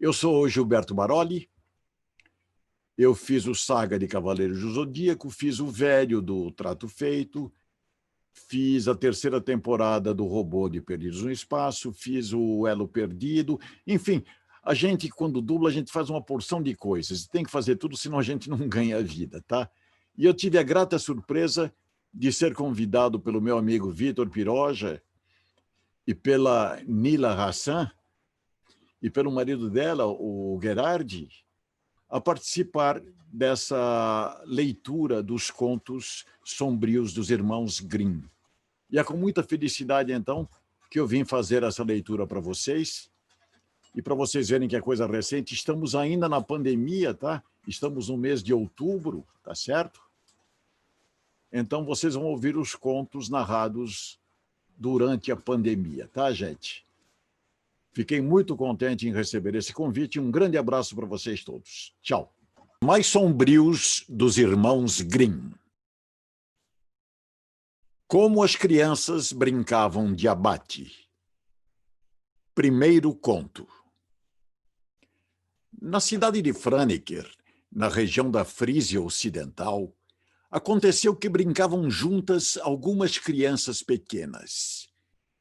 Eu sou o Gilberto Baroli, eu fiz o Saga de Cavaleiros do Zodíaco, fiz o Velho do Trato Feito, fiz a terceira temporada do Robô de Perdidos no Espaço, fiz o Elo Perdido, enfim, a gente, quando dubla, a gente faz uma porção de coisas, tem que fazer tudo, senão a gente não ganha vida, tá? E eu tive a grata surpresa de ser convidado pelo meu amigo Vitor Piroja e pela Nila Hassan e pelo marido dela, o Gerardi, a participar dessa leitura dos contos sombrios dos irmãos Grimm. E é com muita felicidade, então, que eu vim fazer essa leitura para vocês. E para vocês verem que é coisa recente, estamos ainda na pandemia, tá? Estamos no mês de outubro, tá certo? Então, vocês vão ouvir os contos narrados durante a pandemia, tá, gente? Fiquei muito contente em receber esse convite e um grande abraço para vocês todos. Tchau. Mais sombrios dos irmãos Grimm. Como as crianças brincavam de abate. Primeiro conto. Na cidade de Franeker, na região da Frísia Ocidental, aconteceu que brincavam juntas algumas crianças pequenas,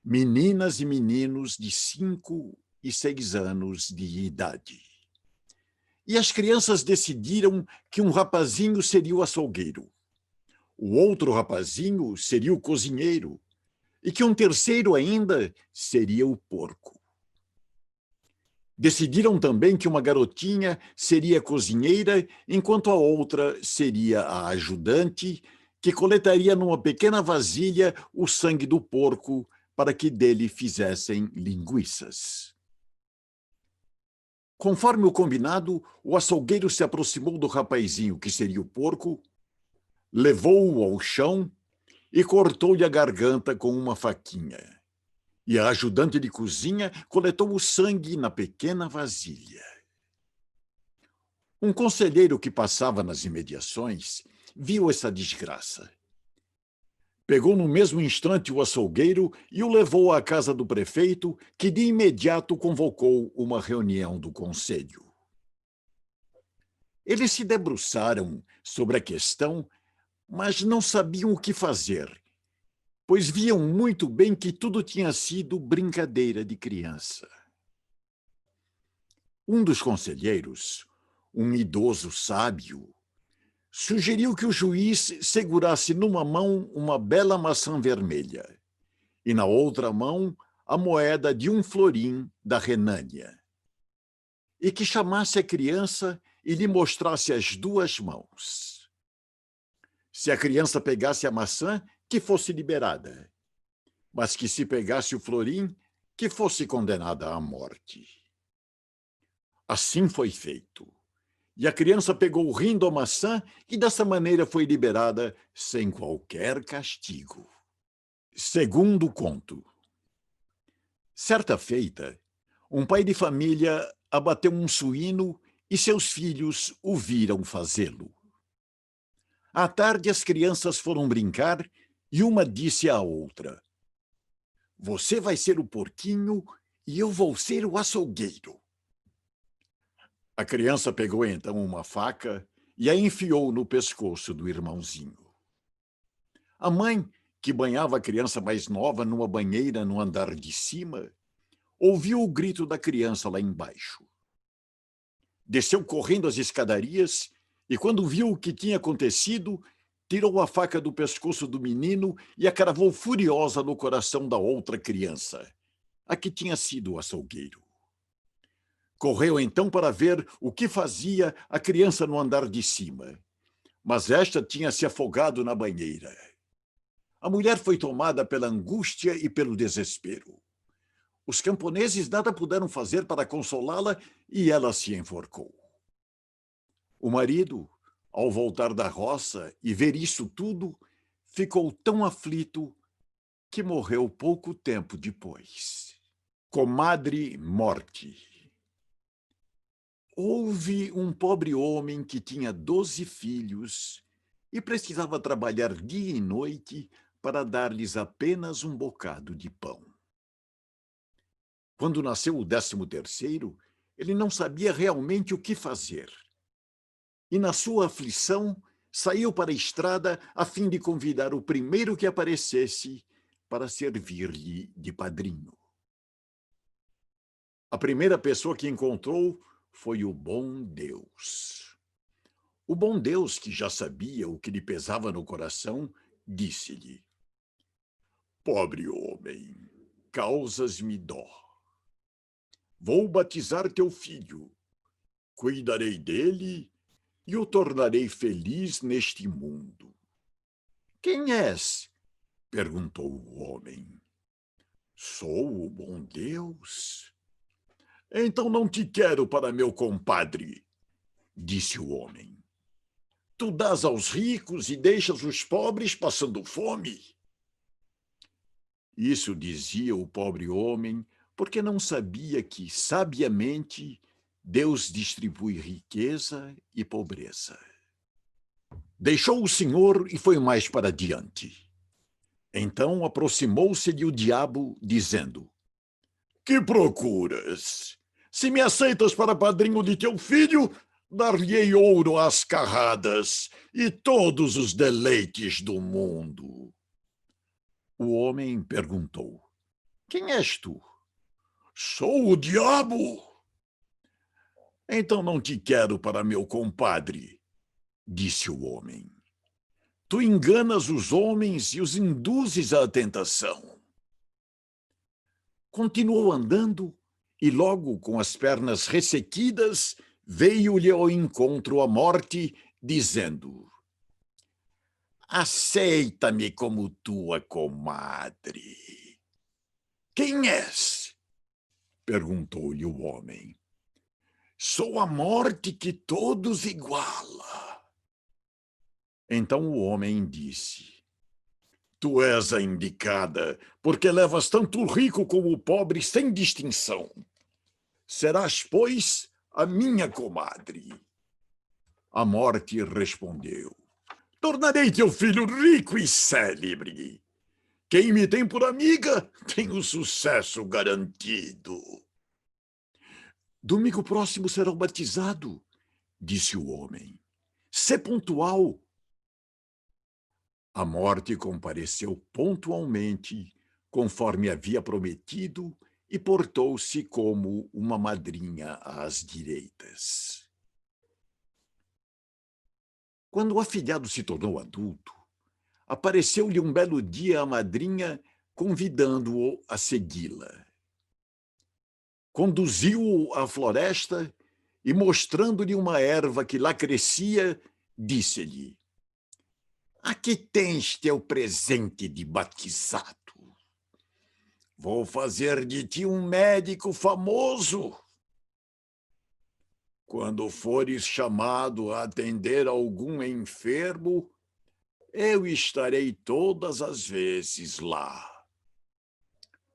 meninas e meninos de 5 e 6 anos de idade. E as crianças decidiram que um rapazinho seria o açougueiro, o outro rapazinho seria o cozinheiro e que um terceiro ainda seria o porco. Decidiram também que uma garotinha seria cozinheira, enquanto a outra seria a ajudante, que coletaria numa pequena vasilha o sangue do porco para que dele fizessem linguiças. Conforme o combinado, o açougueiro se aproximou do rapazinho, que seria o porco, levou-o ao chão e cortou-lhe a garganta com uma faquinha. E a ajudante de cozinha coletou o sangue na pequena vasilha. Um conselheiro que passava nas imediações viu essa desgraça. Pegou no mesmo instante o açougueiro e o levou à casa do prefeito, que de imediato convocou uma reunião do conselho. Eles se debruçaram sobre a questão, mas não sabiam o que fazer, pois viam muito bem que tudo tinha sido brincadeira de criança. Um dos conselheiros, um idoso sábio, sugeriu que o juiz segurasse numa mão uma bela maçã vermelha e na outra mão a moeda de 1 florim da Renânia, e que chamasse a criança e lhe mostrasse as 2 mãos. Se a criança pegasse a maçã, que fosse liberada, mas que se pegasse o florim, que fosse condenada à morte. Assim foi feito. E a criança pegou rindo a maçã e dessa maneira foi liberada sem qualquer castigo. Segundo conto. Certa feita, um pai de família abateu um suíno e seus filhos o viram fazê-lo. À tarde, as crianças foram brincar e uma disse à outra: "Você vai ser o porquinho e eu vou ser o açougueiro." A criança pegou então uma faca e a enfiou no pescoço do irmãozinho. A mãe, que banhava a criança mais nova numa banheira no andar de cima, ouviu o grito da criança lá embaixo. Desceu correndo as escadarias e, quando viu o que tinha acontecido, tirou a faca do pescoço do menino e a cravou furiosa no coração da outra criança, a que tinha sido o açougueiro. Correu então para ver o que fazia a criança no andar de cima, mas esta tinha se afogado na banheira. A mulher foi tomada pela angústia e pelo desespero. Os camponeses nada puderam fazer para consolá-la e ela se enforcou. O marido, ao voltar da roça e ver isso tudo, ficou tão aflito que morreu pouco tempo depois. Comadre Morte. Houve um pobre homem que tinha 12 filhos e precisava trabalhar dia e noite para dar-lhes apenas um bocado de pão. Quando nasceu o 13º, Ele não sabia realmente o que fazer. E, na sua aflição, saiu para a estrada a fim de convidar o primeiro que aparecesse para servir-lhe de padrinho. A primeira pessoa que encontrou foi o bom Deus. O bom Deus, que já sabia o que lhe pesava no coração, disse-lhe: Pobre homem, causas-me dó. Vou batizar teu filho, cuidarei dele e o tornarei feliz neste mundo. Quem és? Perguntou o homem. Sou o bom Deus. Então não te quero para meu compadre, disse o homem. Tu dás aos ricos e deixas os pobres passando fome. Isso dizia o pobre homem, porque não sabia que, sabiamente, Deus distribui riqueza e pobreza. Deixou o Senhor e foi mais para diante. Então aproximou-se-lhe o diabo, dizendo: Que procuras? Se me aceitas para padrinho de teu filho, dar-lhe-ei ouro às carradas e todos os deleites do mundo. O homem perguntou: Quem és tu? Sou o diabo. Então não te quero para meu compadre, disse o homem. Tu enganas os homens e os induzes à tentação. Continuou andando e logo, com as pernas ressequidas, veio-lhe ao encontro a morte, dizendo: Aceita-me como tua comadre. Quem és? Perguntou-lhe o homem. Sou a morte que todos iguala. Então o homem disse: Tu és a indicada, porque levas tanto o rico como o pobre sem distinção. Serás, pois, a minha comadre. A morte respondeu: Tornarei teu filho rico e célebre. Quem me tem por amiga tem o sucesso garantido. Domingo próximo será batizado, disse o homem. Sê pontual. A morte compareceu pontualmente, conforme havia prometido, e portou-se como uma madrinha às direitas. Quando o afilhado se tornou adulto, apareceu-lhe um belo dia a madrinha, convidando-o a segui-la. Conduziu-o à floresta e, mostrando-lhe uma erva que lá crescia, disse-lhe: Aqui tens teu presente de batizado. Vou fazer de ti um médico famoso. Quando fores chamado a atender algum enfermo, eu estarei todas as vezes lá.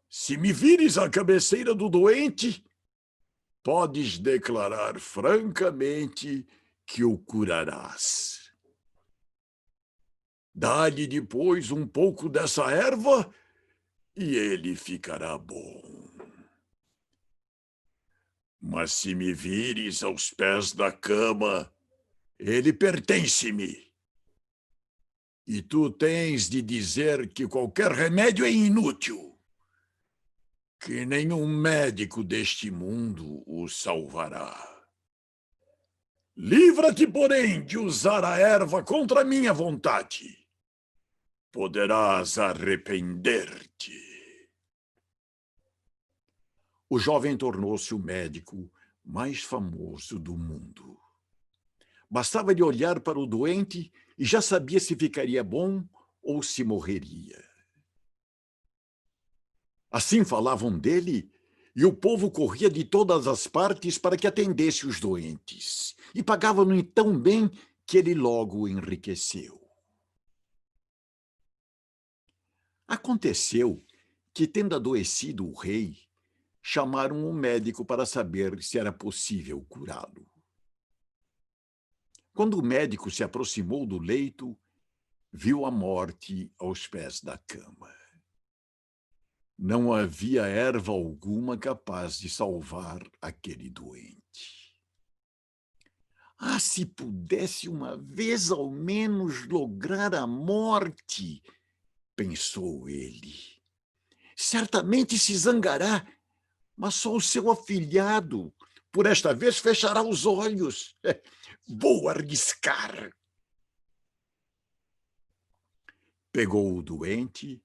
Se me vires à cabeceira do doente, podes declarar francamente que o curarás. Dá-lhe depois um pouco dessa erva e ele ficará bom. Mas se me vires aos pés da cama, ele pertence-me. E tu tens de dizer que qualquer remédio é inútil, que nenhum médico deste mundo o salvará. Livra-te, porém, de usar a erva contra minha vontade. Poderás arrepender-te. O jovem tornou-se o médico mais famoso do mundo. Bastava-lhe olhar para o doente e já sabia se ficaria bom ou se morreria. Assim falavam dele, e o povo corria de todas as partes para que atendesse os doentes, e pagavam-lhe tão bem que ele logo enriqueceu. Aconteceu que, tendo adoecido o rei, chamaram um médico para saber se era possível curá-lo. Quando o médico se aproximou do leito, viu a morte aos pés da cama. Não havia erva alguma capaz de salvar aquele doente. Ah, se pudesse uma vez ao menos lograr a morte, pensou ele. Certamente se zangará, mas só o seu afilhado, por esta vez, fechará os olhos. Vou arriscar. Pegou o doente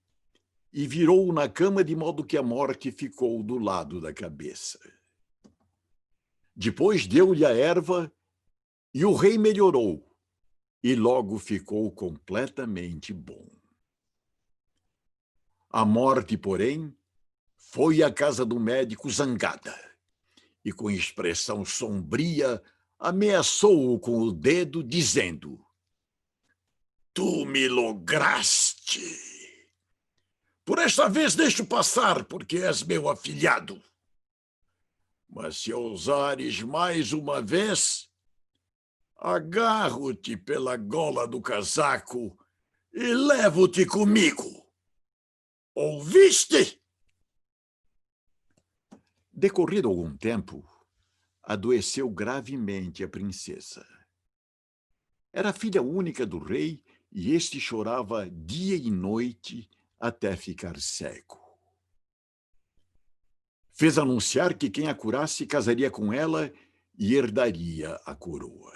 e virou-o na cama de modo que a morte ficou do lado da cabeça. Depois deu-lhe a erva e o rei melhorou e logo ficou completamente bom. A morte, porém, foi à casa do médico zangada e, com expressão sombria, ameaçou-o com o dedo, dizendo: Tu me lograste. Por esta vez deixo passar, porque és meu afilhado. Mas se ousares mais uma vez, agarro-te pela gola do casaco e levo-te comigo. Ouviste? Decorrido algum tempo, adoeceu gravemente a princesa. Era filha única do rei e este chorava dia e noite até ficar cego. Fez anunciar que quem a curasse casaria com ela e herdaria a coroa.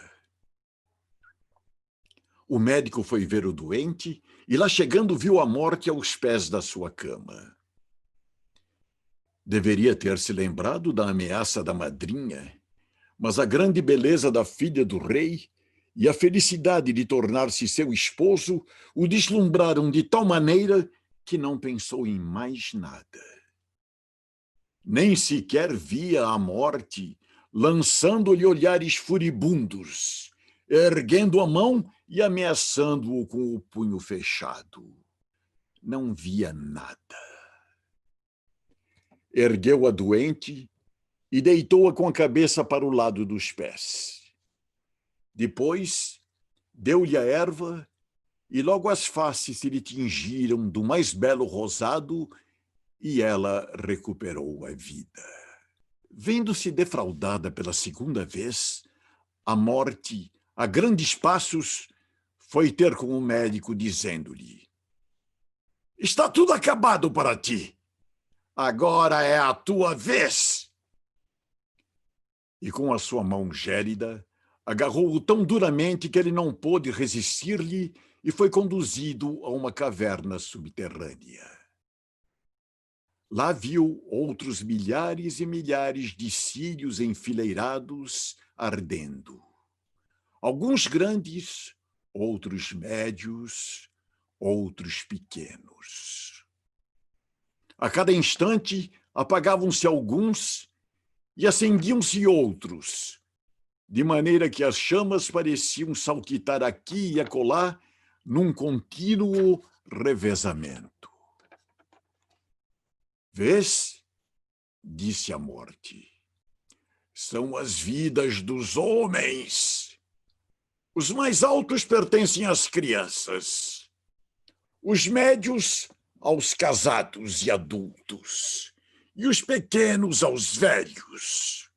O médico foi ver o doente e, lá chegando, viu a morte aos pés da sua cama. Deveria ter se lembrado da ameaça da madrinha, mas a grande beleza da filha do rei e a felicidade de tornar-se seu esposo o deslumbraram de tal maneira que não pensou em mais nada. Nem sequer via a morte, lançando-lhe olhares furibundos, erguendo a mão e ameaçando-o com o punho fechado. Não via nada. Ergueu a doente e deitou-a com a cabeça para o lado dos pés. Depois, deu-lhe a erva e logo as faces se lhe tingiram do mais belo rosado e ela recuperou a vida. Vendo-se defraudada pela segunda vez, a morte, a grandes passos, foi ter com o médico dizendo-lhe: Está tudo acabado para ti. Agora é a tua vez. E com a sua mão gélida, agarrou-o tão duramente que ele não pôde resistir-lhe e foi conduzido a uma caverna subterrânea. Lá viu outros milhares e milhares de círios enfileirados ardendo. Alguns grandes, outros médios, outros pequenos. A cada instante apagavam-se alguns e acendiam-se outros, de maneira que as chamas pareciam saltitar aqui e acolá num contínuo revezamento. Vês? Disse a morte. São as vidas dos homens. Os mais altos pertencem às crianças. Os médios aos casados e adultos. E os pequenos aos velhos.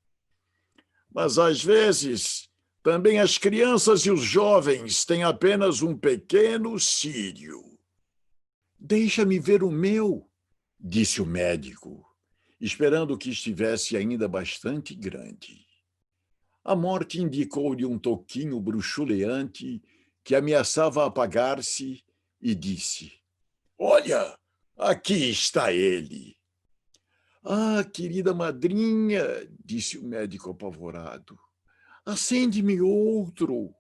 Mas, às vezes, também as crianças e os jovens têm apenas um pequeno círio. Deixa-me ver o meu, disse o médico, esperando que estivesse ainda bastante grande. A morte indicou-lhe um toquinho bruxuleante que ameaçava apagar-se e disse: Olha, aqui está ele. Ah, querida madrinha, disse o médico apavorado, acende-me outro.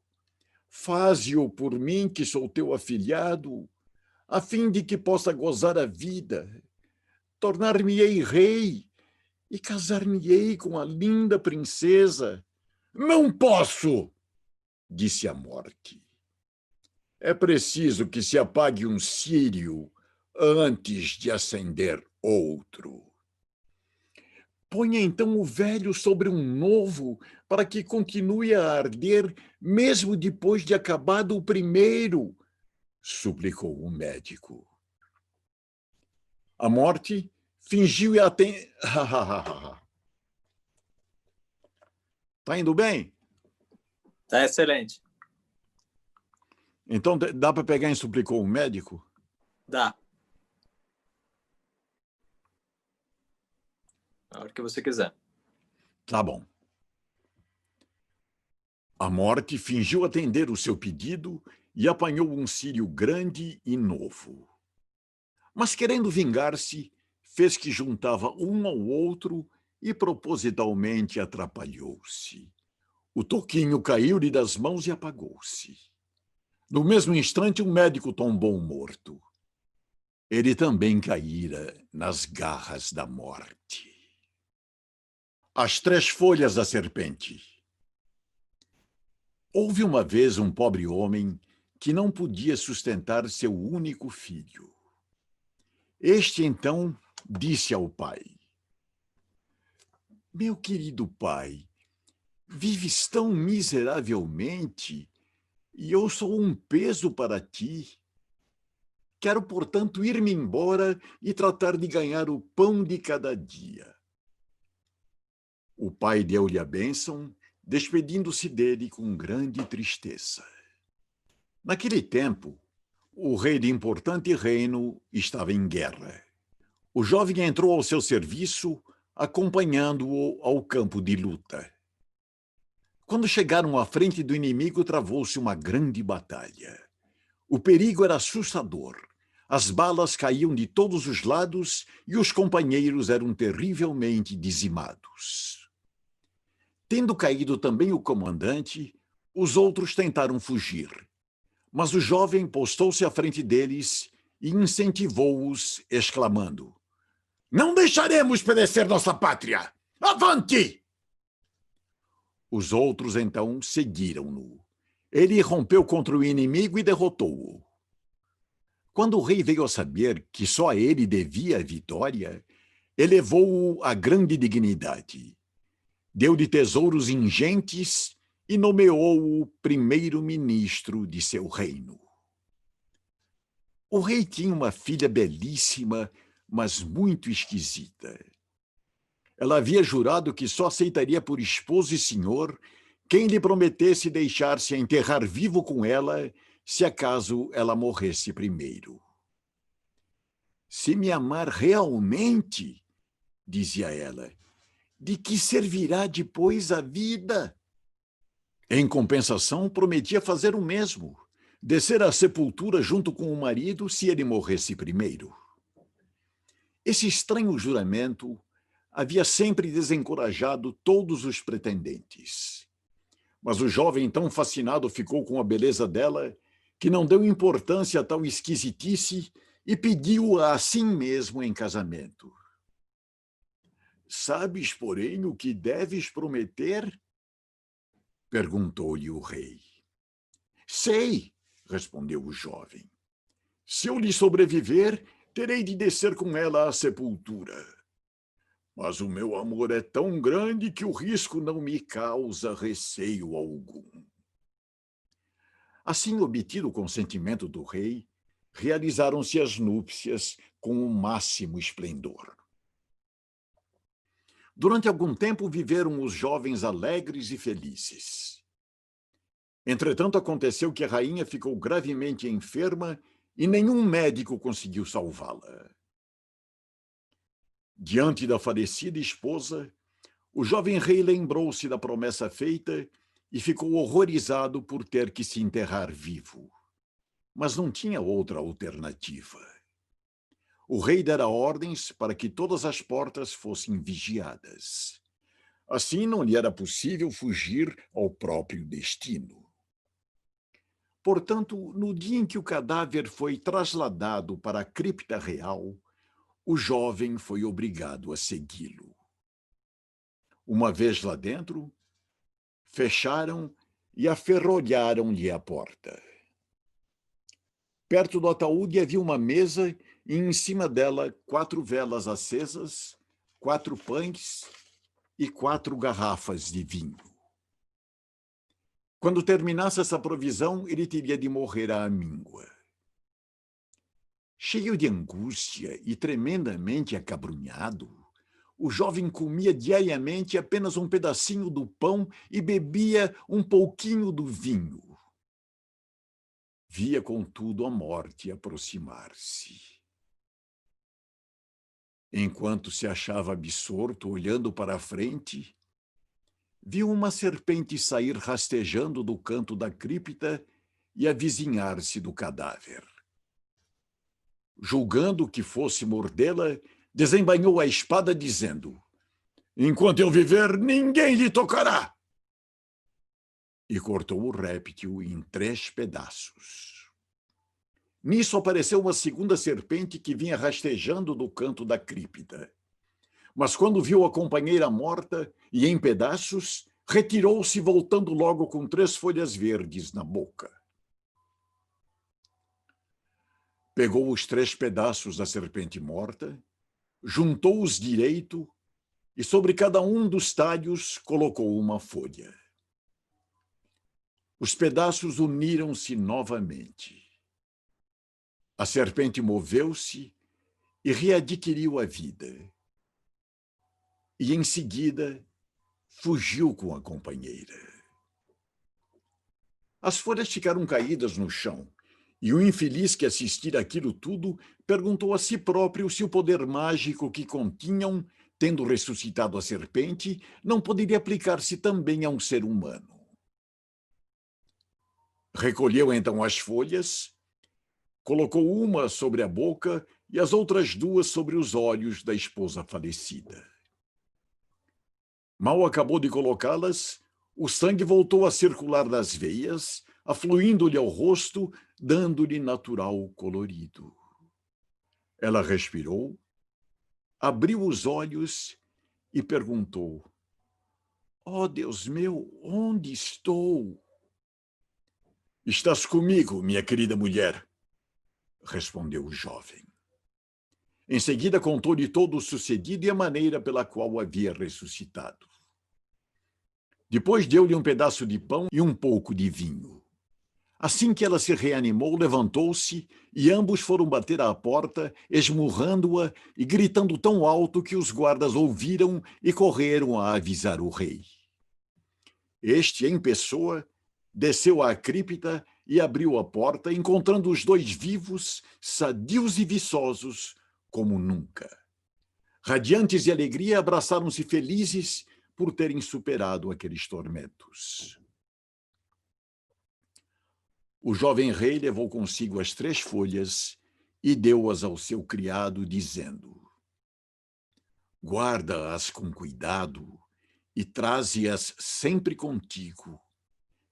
Faze-o por mim, que sou teu afilhado, a fim de que possa gozar a vida. Tornar-me-ei rei e casar-me-ei com a linda princesa. Não posso, disse a morte. É preciso que se apague um círio antes de acender outro. Ponha então o velho sobre um novo, para que continue a arder mesmo depois de acabado o primeiro, suplicou o médico. A morte fingiu e atendeu... Tá indo bem? Tá excelente. Então dá para pegar e suplicou um médico? Dá. A hora que você quiser. Tá bom. A morte fingiu atender o seu pedido e apanhou um círio grande e novo. Mas, querendo vingar-se, fez que juntava um ao outro e propositalmente atrapalhou-se. O toquinho caiu-lhe das mãos e apagou-se. No mesmo instante, um médico tombou morto. Ele também caíra nas garras da morte. As 3 folhas da serpente. Houve uma vez um pobre homem que não podia sustentar seu único filho. Este, então, disse ao pai: Meu querido pai, vives tão miseravelmente e eu sou um peso para ti. Quero, portanto, ir-me embora e tratar de ganhar o pão de cada dia. O pai deu-lhe a bênção, despedindo-se dele com grande tristeza. Naquele tempo, o rei de importante reino estava em guerra. O jovem entrou ao seu serviço, acompanhando-o ao campo de luta. Quando chegaram à frente do inimigo, travou-se uma grande batalha. O perigo era assustador. As balas caíam de todos os lados e os companheiros eram terrivelmente dizimados. Tendo caído também o comandante, os outros tentaram fugir. Mas o jovem postou-se à frente deles e incentivou-os, exclamando: Não deixaremos perecer nossa pátria! Avante! Os outros, então, seguiram-no. Ele rompeu contra o inimigo e derrotou-o. Quando o rei veio a saber que só a ele devia a vitória, elevou-o a grande dignidade. Deu-lhe tesouros ingentes e nomeou-o primeiro-ministro de seu reino. O rei tinha uma filha belíssima, mas muito esquisita. Ela havia jurado que só aceitaria por esposo e senhor quem lhe prometesse deixar-se enterrar vivo com ela, se acaso ela morresse primeiro. Se me amar realmente, dizia ela, de que servirá depois a vida? Em compensação, prometia fazer o mesmo, descer à sepultura junto com o marido se ele morresse primeiro. Esse estranho juramento havia sempre desencorajado todos os pretendentes. Mas o jovem, tão fascinado, ficou com a beleza dela, que não deu importância a tal esquisitice e pediu-a assim mesmo em casamento. Sabes, porém, o que deves prometer? Perguntou-lhe o rei. Sei, respondeu o jovem. Se eu lhe sobreviver, terei de descer com ela à sepultura. Mas o meu amor é tão grande que o risco não me causa receio algum. Assim, obtido o consentimento do rei, realizaram-se as núpcias com o máximo esplendor. Durante algum tempo viveram os jovens alegres e felizes. Entretanto, aconteceu que a rainha ficou gravemente enferma e nenhum médico conseguiu salvá-la. Diante da falecida esposa, o jovem rei lembrou-se da promessa feita e ficou horrorizado por ter que se enterrar vivo. Mas não tinha outra alternativa. O rei dera ordens para que todas as portas fossem vigiadas. Assim, não lhe era possível fugir ao próprio destino. Portanto, no dia em que o cadáver foi trasladado para a cripta real, o jovem foi obrigado a segui-lo. Uma vez lá dentro, fecharam e aferrolharam-lhe a porta. Perto do ataúde havia uma mesa e em cima dela 4 velas acesas, 4 pães e 4 garrafas de vinho. Quando terminasse essa provisão, ele teria de morrer à míngua. Cheio de angústia e tremendamente acabrunhado, o jovem comia diariamente apenas um pedacinho do pão e bebia um pouquinho do vinho. Via, contudo, a morte aproximar-se. Enquanto se achava absorto, olhando para a frente, viu uma serpente sair rastejando do canto da cripta e avizinhar-se do cadáver. Julgando que fosse mordê-la, desembainhou a espada, dizendo: "Enquanto eu viver, ninguém lhe tocará!" E cortou o réptil em 3 pedaços. Nisso apareceu uma segunda serpente que vinha rastejando do canto da cripta. Mas quando viu a companheira morta e em pedaços, retirou-se, voltando logo com 3 folhas verdes na boca. Pegou os 3 pedaços da serpente morta, juntou-os direito e sobre cada um dos talhos colocou uma folha. Os pedaços uniram-se novamente. A serpente moveu-se e readquiriu a vida. E, em seguida, fugiu com a companheira. As folhas ficaram caídas no chão, e o infeliz que assistira aquilo tudo perguntou a si próprio se o poder mágico que continham, tendo ressuscitado a serpente, não poderia aplicar-se também a um ser humano. Recolheu então as folhas, colocou uma sobre a boca e as outras 2 sobre os olhos da esposa falecida. Mal acabou de colocá-las, o sangue voltou a circular nas veias, afluindo-lhe ao rosto, dando-lhe natural colorido. Ela respirou, abriu os olhos e perguntou: "Oh, Deus meu, onde estou?" "Estás comigo, minha querida mulher", respondeu o jovem. Em seguida contou-lhe todo o sucedido e a maneira pela qual o havia ressuscitado. Depois deu-lhe um pedaço de pão e um pouco de vinho. Assim que ela se reanimou, levantou-se e ambos foram bater à porta, esmurrando-a e gritando tão alto que os guardas ouviram e correram a avisar o rei. Este, em pessoa, desceu à cripta e abriu a porta, encontrando os 2 vivos, sadios e viçosos, como nunca. Radiantes de alegria, abraçaram-se felizes por terem superado aqueles tormentos. O jovem rei levou consigo as 3 folhas e deu-as ao seu criado, dizendo: "Guarda-as com cuidado e traze-as sempre contigo.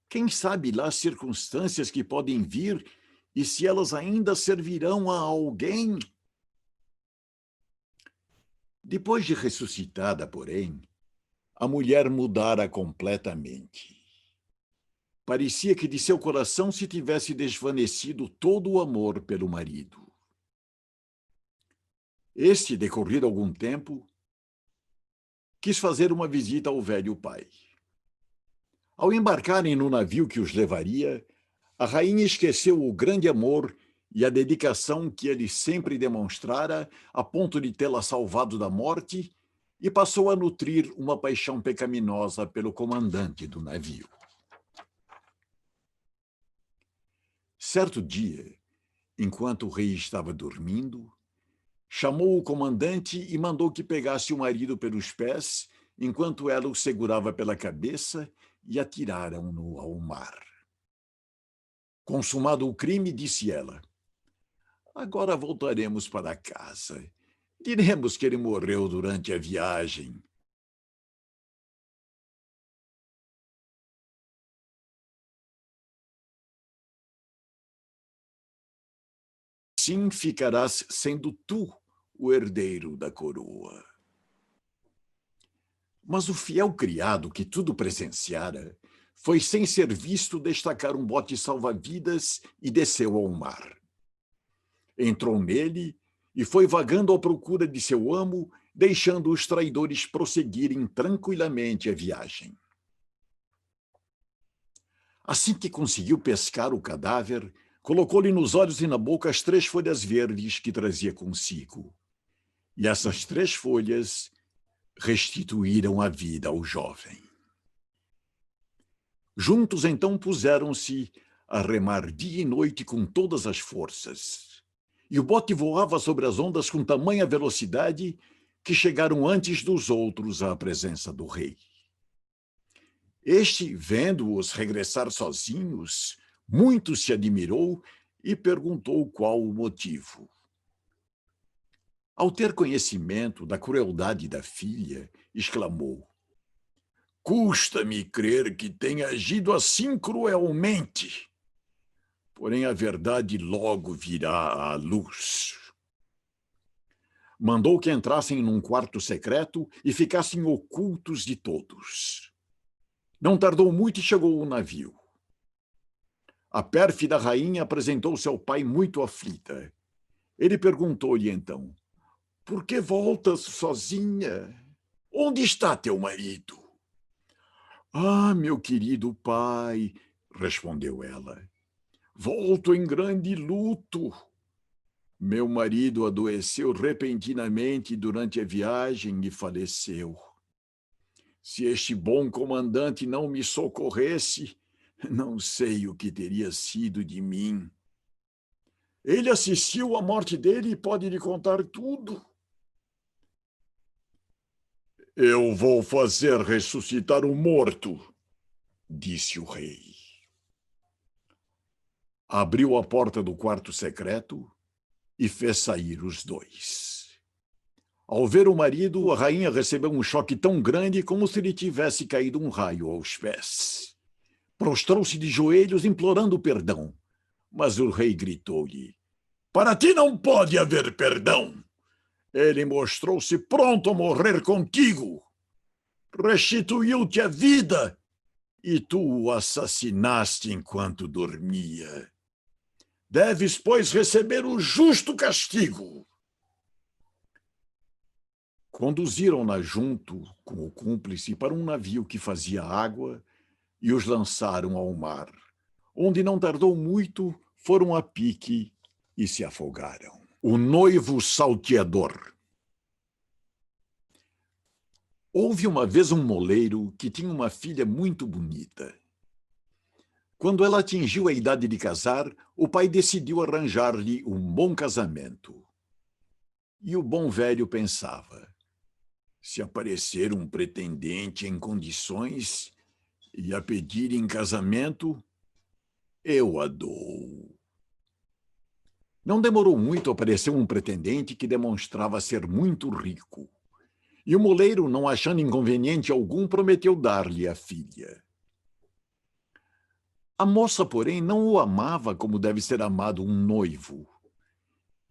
Quem sabe lá as circunstâncias que podem vir e se elas ainda servirão a alguém?" Depois de ressuscitada, porém, a mulher mudara completamente. Parecia que de seu coração se tivesse desvanecido todo o amor pelo marido. Este, decorrido algum tempo, quis fazer uma visita ao velho pai. Ao embarcarem no navio que os levaria, a rainha esqueceu o grande amor e a dedicação que ele sempre demonstrara a ponto de tê-la salvado da morte e passou a nutrir uma paixão pecaminosa pelo comandante do navio. Certo dia, enquanto o rei estava dormindo, chamou o comandante e mandou que pegasse o marido pelos pés, enquanto ela o segurava pela cabeça, e atiraram-no ao mar. Consumado o crime, disse ela: "Agora voltaremos para casa. Diremos que ele morreu durante a viagem." Assim ficarás sendo tu o herdeiro da coroa. Mas o fiel criado, que tudo presenciara, foi sem ser visto destacar um bote salva-vidas e desceu ao mar. Entrou nele e foi vagando à procura de seu amo, deixando os traidores prosseguirem tranquilamente a viagem. Assim que conseguiu pescar o cadáver, colocou-lhe nos olhos e na boca as 3 folhas verdes que trazia consigo. E essas 3 folhas restituíram a vida ao jovem. Juntos, então, puseram-se a remar dia e noite com todas as forças. E o bote voava sobre as ondas com tamanha velocidade que chegaram antes dos outros à presença do rei. Este, vendo-os regressar sozinhos, muito se admirou e perguntou qual o motivo. Ao ter conhecimento da crueldade da filha, exclamou: "Custa-me crer que tenha agido assim cruelmente. Porém, a verdade logo virá à luz." Mandou que entrassem num quarto secreto e ficassem ocultos de todos. Não tardou muito e chegou o navio. A pérfida rainha apresentou-se ao pai muito aflita. Ele perguntou-lhe então: "Por que voltas sozinha? Onde está teu marido?" "Ah, meu querido pai", respondeu ela, "volto em grande luto. Meu marido adoeceu repentinamente durante a viagem e faleceu. Se este bom comandante não me socorresse, não sei o que teria sido de mim. Ele assistiu à morte dele e pode lhe contar tudo." "Eu vou fazer ressuscitar o morto", disse o rei. Abriu a porta do quarto secreto e fez sair os 2. Ao ver o marido, a rainha recebeu um choque tão grande como se lhe tivesse caído um raio aos pés. Prostrou-se de joelhos, implorando perdão. Mas o rei gritou-lhe: "Para ti não pode haver perdão. Ele mostrou-se pronto a morrer contigo. Restituiu-te a vida e tu o assassinaste enquanto dormia. Deves, pois, receber o justo castigo." Conduziram-na junto com o cúmplice para um navio que fazia água e os lançaram ao mar, onde não tardou muito, foram a pique e se afogaram. O noivo salteador. Houve uma vez um moleiro que tinha uma filha muito bonita. Quando ela atingiu a idade de casar, o pai decidiu arranjar-lhe um bom casamento. E o bom velho pensava: se aparecer um pretendente em condições e a pedir em casamento, eu a dou. Não demorou muito, apareceu um pretendente que demonstrava ser muito rico. E o moleiro, não achando inconveniente algum, prometeu dar-lhe a filha. A moça, porém, não o amava como deve ser amado um noivo,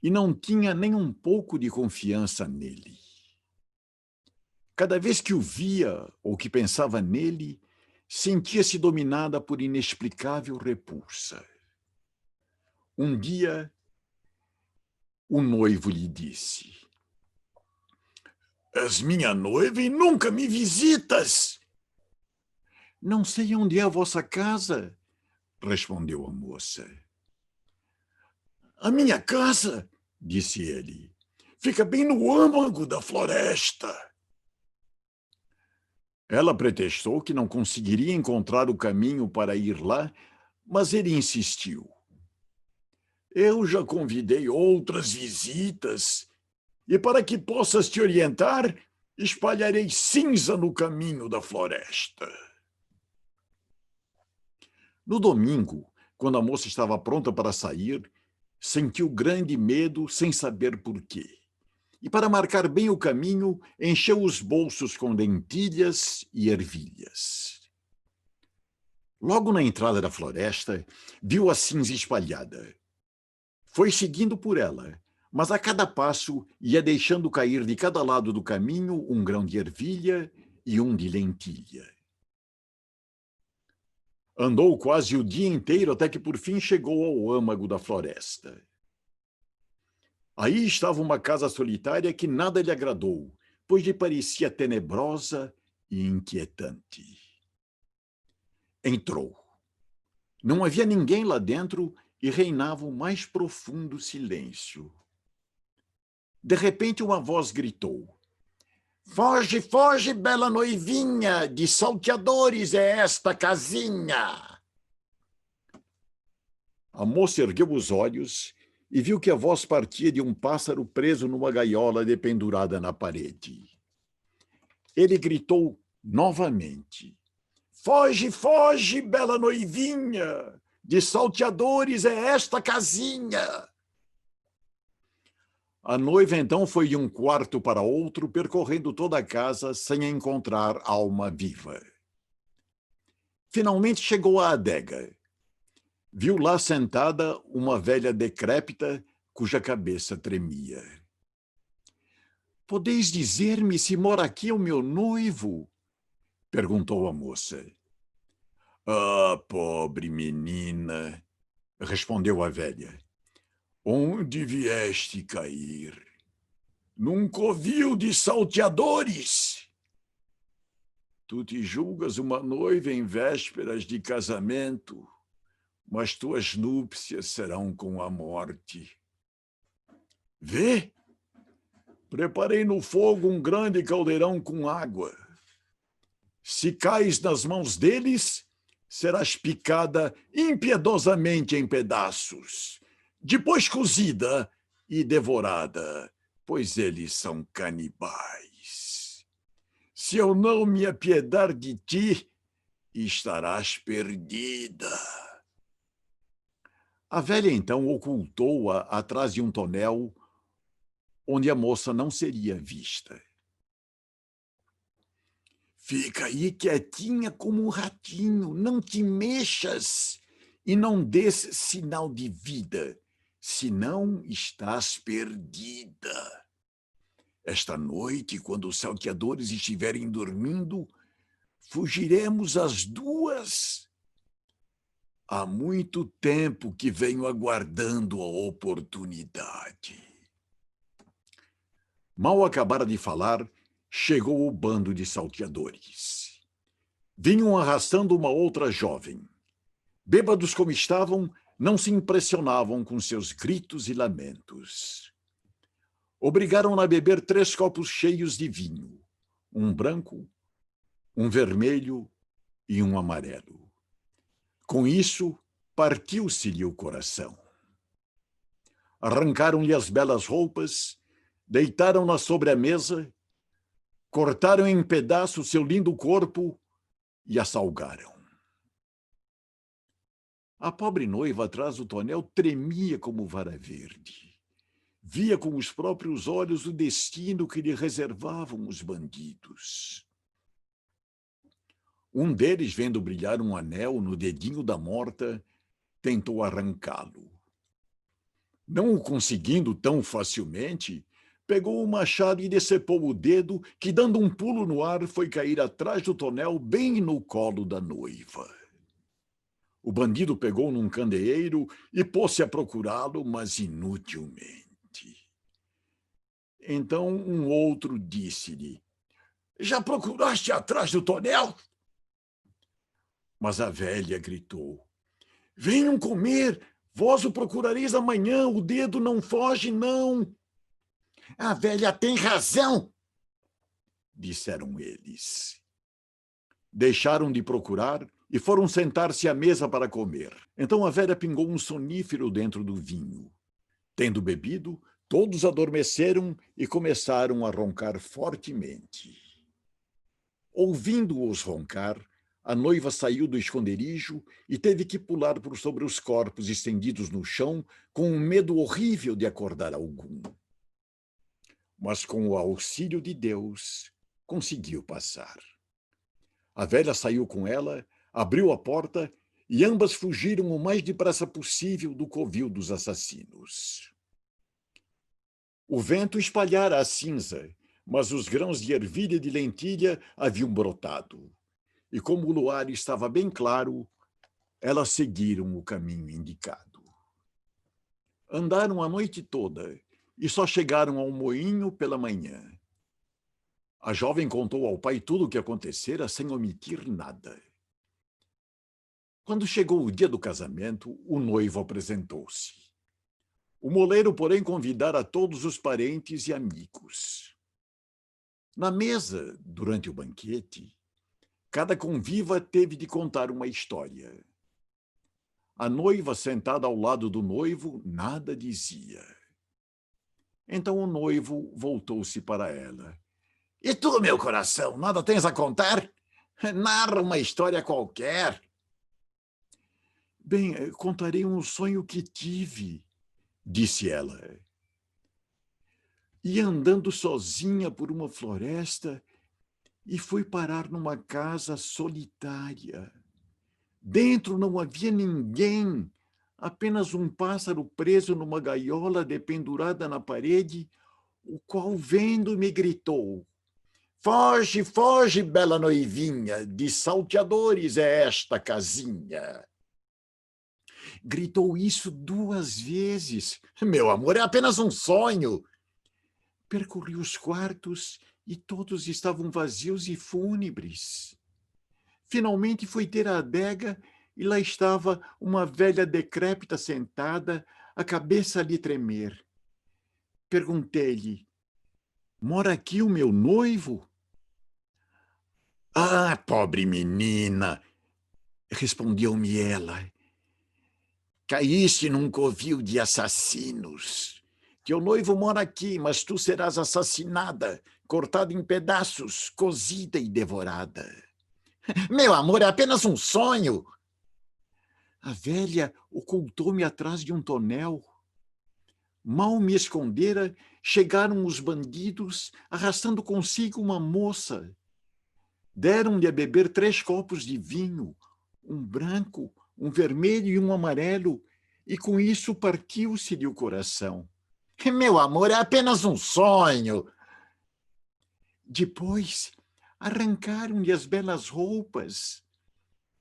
e não tinha nem um pouco de confiança nele. Cada vez que o via ou que pensava nele, sentia-se dominada por inexplicável repulsa. Um dia, o noivo lhe disse: "És minha noiva e nunca me visitas." "Não sei onde é a vossa casa", respondeu a moça. "A minha casa", disse ele, "fica bem no âmago da floresta." Ela pretextou que não conseguiria encontrar o caminho para ir lá, mas ele insistiu: "Eu já convidei outras visitas, e para que possas te orientar, espalharei cinza no caminho da floresta." No domingo, quando a moça estava pronta para sair, sentiu grande medo sem saber por quê. E para marcar bem o caminho, encheu os bolsos com lentilhas e ervilhas. Logo na entrada da floresta, viu a cinza espalhada. Foi seguindo por ela, mas a cada passo ia deixando cair de cada lado do caminho um grão de ervilha e um de lentilha. Andou quase o dia inteiro até que por fim chegou ao âmago da floresta. Aí estava uma casa solitária que nada lhe agradou, pois lhe parecia tenebrosa e inquietante. Entrou. Não havia ninguém lá dentro e reinava o mais profundo silêncio. De repente, uma voz gritou: "Foge, foge, bela noivinha, de salteadores é esta casinha." A moça ergueu os olhos e viu que a voz partia de um pássaro preso numa gaiola dependurada na parede. Ele gritou novamente: "Foge, foge, bela noivinha, de salteadores é esta casinha." A noiva então foi de um quarto para outro, percorrendo toda a casa sem encontrar alma viva. Finalmente chegou à adega. Viu lá sentada uma velha decrépita, cuja cabeça tremia. "Podeis dizer-me se mora aqui o meu noivo?" perguntou a moça. "Ah, pobre menina", respondeu a velha. "Onde vieste cair? Num covil de salteadores? Tu te julgas uma noiva em vésperas de casamento, mas tuas núpcias serão com a morte. Vê, preparei no fogo um grande caldeirão com água. Se cais nas mãos deles, serás picada impiedosamente em pedaços, depois cozida e devorada, pois eles são canibais. Se eu não me apiedar de ti, estarás perdida." A velha então ocultou-a atrás de um tonel onde a moça não seria vista. "Fica aí quietinha como um ratinho, não te mexas e não dês sinal de vida, senão estás perdida. Esta noite, quando os salteadores estiverem dormindo, fugiremos as duas. Há muito tempo que venho aguardando a oportunidade." Mal acabara de falar, chegou o bando de salteadores. Vinham arrastando uma outra jovem. Bêbados como estavam, não se impressionavam com seus gritos e lamentos. Obrigaram-na a beber 3 copos cheios de vinho, um branco, um vermelho e um amarelo. Com isso, partiu-se-lhe o coração. Arrancaram-lhe as belas roupas, deitaram-na sobre a mesa, cortaram em pedaços seu lindo corpo e a salgaram. A pobre noiva atrás do tonel tremia como vara verde. Via com os próprios olhos o destino que lhe reservavam os bandidos. Um deles, vendo brilhar um anel no dedinho da morta, tentou arrancá-lo. Não o conseguindo tão facilmente, pegou o machado e decepou o dedo, que, dando um pulo no ar, foi cair atrás do tonel, bem no colo da noiva. O bandido pegou num candeeiro e pôs-se a procurá-lo, mas inutilmente. Então um outro disse-lhe: "Já procuraste atrás do tonel?" Mas a velha gritou: "Venham comer, vós o procurareis amanhã, o dedo não foge, não." "A velha tem razão", disseram eles. Deixaram de procurar e foram sentar-se à mesa para comer. Então a velha pingou um sonífero dentro do vinho. Tendo bebido, todos adormeceram e começaram a roncar fortemente. Ouvindo-os roncar, a noiva saiu do esconderijo e teve que pular por sobre os corpos estendidos no chão, com um medo horrível de acordar algum. Mas com o auxílio de Deus, conseguiu passar. A velha saiu com ela, abriu a porta e ambas fugiram o mais depressa possível do covil dos assassinos. O vento espalhara a cinza, mas os grãos de ervilha e de lentilha haviam brotado. E como o luar estava bem claro, elas seguiram o caminho indicado. Andaram a noite toda e só chegaram ao moinho pela manhã. A jovem contou ao pai tudo o que acontecera sem omitir nada. Quando chegou o dia do casamento, o noivo apresentou-se. O moleiro, porém, convidara todos os parentes e amigos. Na mesa, durante o banquete, cada conviva teve de contar uma história. A noiva, sentada ao lado do noivo, nada dizia. Então o noivo voltou-se para ela. E tu, meu coração, nada tens a contar? Narra uma história qualquer. Bem, contarei um sonho que tive, disse ela. Ia andando sozinha por uma floresta e fui parar numa casa solitária. Dentro não havia ninguém, apenas um pássaro preso numa gaiola dependurada na parede, o qual, vendo, me gritou: Foge, foge, bela noivinha, de salteadores é esta casinha. Gritou isso 2 vezes. Meu amor, é apenas um sonho. Percorri os quartos e todos estavam vazios e fúnebres. Finalmente fui ter a adega e lá estava uma velha decrépita sentada, a cabeça a lhe tremer. Perguntei-lhe: Mora aqui o meu noivo? Ah, pobre menina, respondeu-me ela. Caíste num covil de assassinos. Teu noivo mora aqui, mas tu serás assassinada, cortada em pedaços, cozida e devorada. Meu amor, é apenas um sonho. A velha ocultou-me atrás de um tonel. Mal me escondera, chegaram os bandidos, arrastando consigo uma moça. Deram-lhe a beber 3 copos de vinho, um branco, um vermelho e um amarelo, e com isso partiu-se-lhe o coração. Meu amor, é apenas um sonho. Depois, arrancaram-lhe as belas roupas,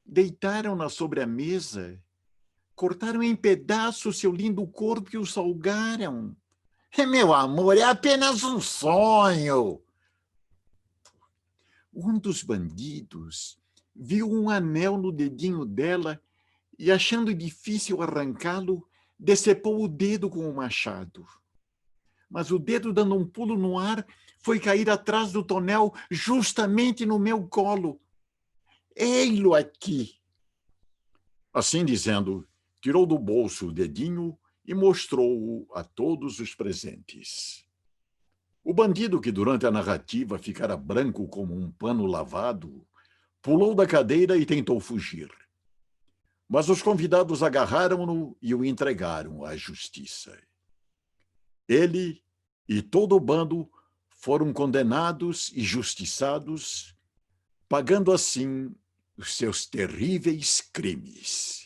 deitaram-na sobre a mesa, cortaram em pedaços seu lindo corpo e o salgaram. Meu amor, é apenas um sonho. Um dos bandidos viu um anel no dedinho dela e, achando difícil arrancá-lo, decepou o dedo com o machado. Mas o dedo, dando um pulo no ar, foi cair atrás do tonel, justamente no meu colo. Ei-lo aqui! Assim dizendo, tirou do bolso o dedinho e mostrou-o a todos os presentes. O bandido, que durante a narrativa ficara branco como um pano lavado, pulou da cadeira e tentou fugir. Mas os convidados agarraram-no e o entregaram à justiça. Ele e todo o bando foram condenados e justiçados, pagando assim os seus terríveis crimes.